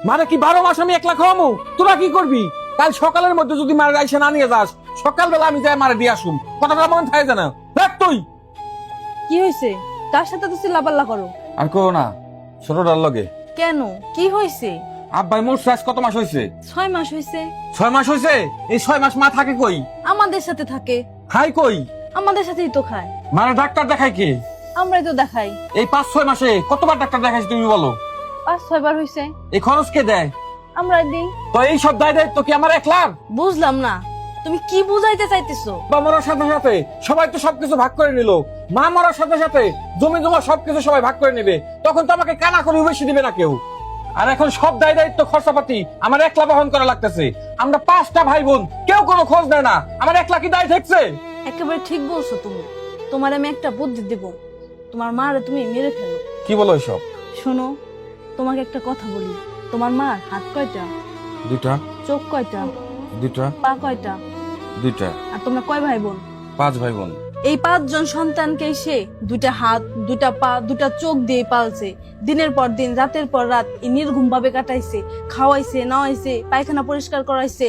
মানে কি 12 মাস আমি একলা খাওয়ামু? তোরা কি করবি? কাল সকালের মধ্যে যদি মারে আইসা না নিয়ে যাস, সকালবেলা আমি যাই মারে দিয়ে আসুম। কথাটা মন থাকে জানা দেখ তুই। কি হয়েছে? কার সাথে তো চিল্লাপাল্লা করো? আর কো না, ছোটটার লগে। কেন, কি হয়েছে? আব্বাই মোর শেষ কত মাস হয়েছে? 6 মাস হয়েছে। 6 মাস হয়েছে? এই 6 মাস মা থাকে কই? আমাদের সাথে থাকে। খাই কই? আমাদের সাথেই তো খায়। মানে ডাক্তার দেখাই কে? আমরাই তো দেখাই। এই 5-6 মাসে কতবার ডাক্তার দেখাইছি তুমি বলো? 5-6 বার হয়েছে। এই খরচ কে দেয়? আমরাই দিই। তো এই সব দায় দায়িত্ব কি আমার একলার? বুঝলাম না, তুমি কি বুঝাইতে চাইতেছো? বা মরার সাথে সাথে সবাই তো সবকিছু ভাগ করে নিল। মা মরার সাথে সাথে জমি জমা সবকিছু সবাই ভাগ করে নেবে, তখন তো আমাকে কানা করে বেশি দিবে না কেউ। আর এখন সব দায় দায়িত্ব খরচাপাতি আমার একলা বহন করা লাগতেছে। আমরা 5টা ভাই বোন, কেউ কোনো খোঁজ দেয় না, আমার একলা কি দায় থাকছে? একেবারে ঠিক বলছো তুমি। তোমার আমি একটা বুদ্ধি দেব, তোমার মারে তুমি মেরে ফেলো। কি বলো এসব? শোনো, তোমাকে একটা কথা বলি। তোমার মার হাত কয়টা? 2টা। চোখ কয়টা? 2টা। পা কয়টা? 2টা। আর তোমরা কয় ভাই বোন? 5 ভাই বোন। এই 5 জন সন্তানকে সে 2টা হাত, 2টা পা, 2টা চোখ দিয়ে পালছে। দিনের পর দিন, রাতের পর রাত নির্ঘুম ভাবে কাটাইছে। খাওয়াইছে, নাওয়াইছে, পায়খানা পরিষ্কার করাইছে,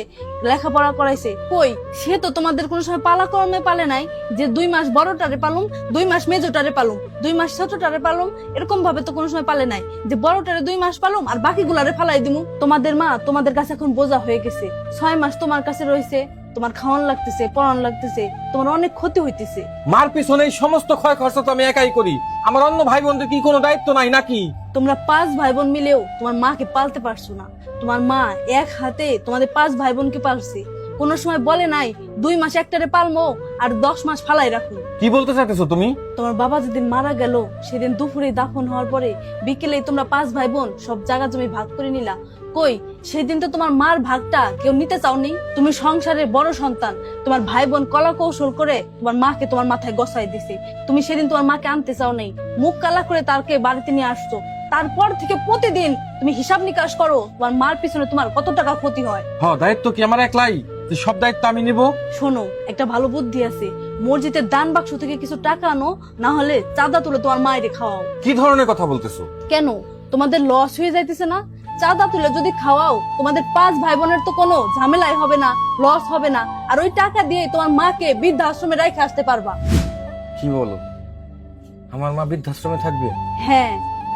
লেখাপড়া করাইছে। কই, সে তো তোমাদের কোনো সময় পালাক্রমে পালে নাই যে 2 মাস বড়টারে পালুম, 2 মাস মেজোটারে পালুম, 2 মাস ছোটটারে পালুম। এরকম ভাবে তো কোনো সময় পালে নাই যে বড়টারে 2 মাস পালুম আর বাকিগুলারে ফালাই দিমু। তোমাদের মা তোমাদের কাছে এখন বোঝা হয়ে গেছে। 6 মাস তোমার কাছে রয়েছে, তোমার খাওয়ান লাগতেছে, পড়ান লাগতেছে, তোমার অনেক ক্ষতি হইতেছে। মার পিছনে এই সমস্ত ক্ষয় খরচা তো আমি একাই করি। আমার অন্য ভাই বোনদের কি কোনো দায়িত্ব নাই নাকি? তোমরা 5 ভাই বোন মিলেও তোমার মাকে পালতে পারছো না। তোমার মা এক হাতে তোমাদের 5 ভাই বোনকে পালছে। কোনো সময় বলে নাই 2 মাস একটারে পালমো আর 10 মাস ফালাই রাখো। কি বলতে চাইতেছো তুমি? তোমার বাবা যেদিন মারা গেল, সেদিন দুপুরে দাফন হওয়ার পরে বিকেলে তোমরা 5 ভাই বোন সব জায়গা জমি ভাগ করে নিলা। কই, সেদিন তো তোমার মার ভাগটা কেউ নিতে চাওনি। তুমি সংসারের বড় সন্তান, তোমার ভাই বোন কলা কৌশল করে তোমার মাকে তোমার মাথায় গসাই দিছে। তুমি সেদিন তোমার মাকে আনতে চাও নাই, মুখ কালা করে তারকে বাড়িতে নিয়ে আসছো। তারপর থেকে প্রতিদিন তুমি হিসাব নিকাশ করো তোমার মার পিছনে তোমার কত টাকা ক্ষতি হয়। দায়িত্ব কি আমার একলাই যে সব দায়িত্ব আমি নিব? শোনো, একটা ভালো বুদ্ধি আছে। মসজিদের দান বাক্স থেকে কিছু টাকা আনো, না হলে চাঁদা তুলে তোমার মায়েরে খাওয়াও। কি ধরনের কথা বলতেছো? কেন, তোমাদের লস হয়ে যাইতেছে না? চাঁদা তুলে যদি খাওয়াও, তোমাদের 5 ভাই বোনের তো কোনো ঝামেলাই হবে না, লস হবে না। আর ওই টাকা দিয়ে তোমার মাকে বৃদ্ধাশ্রমে রেখে আসতে পারবা। কি বলো, আমার মা বৃদ্ধাশ্রমে থাকবে? হ্যাঁ,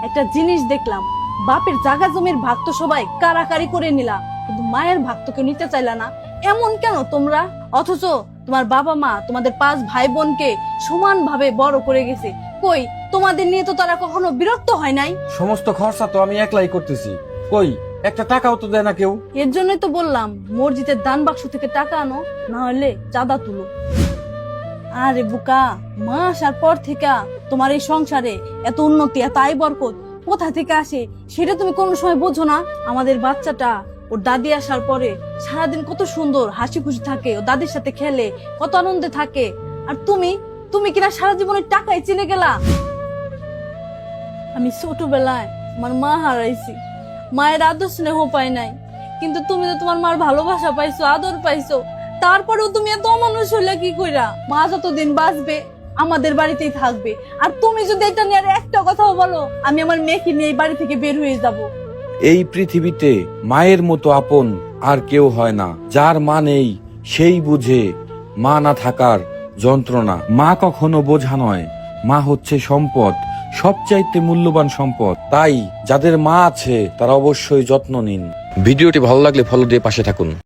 একটা জিনিস দেখলাম, বাপের জায়গা জমির ভাগ তো সবাই কারাকারি করে নিলা, কিন্তু মায়ের ভাগ তো কেউ নিতে চাইলা না। এমন কেন তোমরা? অথচ তোমার বাবা মা তোমাদের 5 ভাই বোনকে সমান ভাবে বড় করে গেছে। কই, তোমাদের নিয়ে তো তারা কখনো বিরক্ত হয় নাই। সমস্ত খরচা তো আমি একলাই করতেছি, কই একটা টাকাও তো দেয় না কেউ। এর জন্যই তো বললাম মসজিদের দান বাক্স থেকে টাকা আনো, না হলে চাঁদা তুলো। আরে বুকা, মা আসার পর থেকে তোমার এই সংসারে এত উন্নতি, এত আয় বরকত কোথা থেকে আসে সেটা তুমি কোনো সময় বোঝো না। আমাদের বাচ্চাটা ওর দাদি আসার পরে সারাদিন কত সুন্দর হাসি খুশি থাকে, ও দাদির সাথে খেলে, কত আনন্দে থাকে। আর তুমি তুমি কিনা সারা জীবনের টাকায় চিনে গেলা। আমি ছোটবেলায় আমার মা হারাইছি, মায়ের আদর স্নেহ পাই নাই, কিন্তু তুমি তো তোমার মার ভালোবাসা পাইছো, আদর পাইছো। তারপরেও তুমি এত অমানুষ হইলা কি কইরা? মা যতদিন বাঁচবে আমাদের বাড়িতেই থাকবে। আর তুমি যদি এটা নিয়ে আর একটা কথাও বলো, আমি আমার মেয়েকে নিয়ে এই বাড়ি থেকে বের হয়ে যাব। এই পৃথিবীতে মায়ের মতো আপন আর কেউ হয় না। যার মা নেই সেই বুঝে মা না থাকার যন্ত্রণা। মা কখনো বোঝা নয়, মা হচ্ছে সম্পদ, সবচাইতে মূল্যবান সম্পদ। তাই যাদের মা আছে তারা অবশ্যই যত্ন নিন। ভিডিওটি ভালো লাগলে ফলো দিয়ে পাশে থাকুন।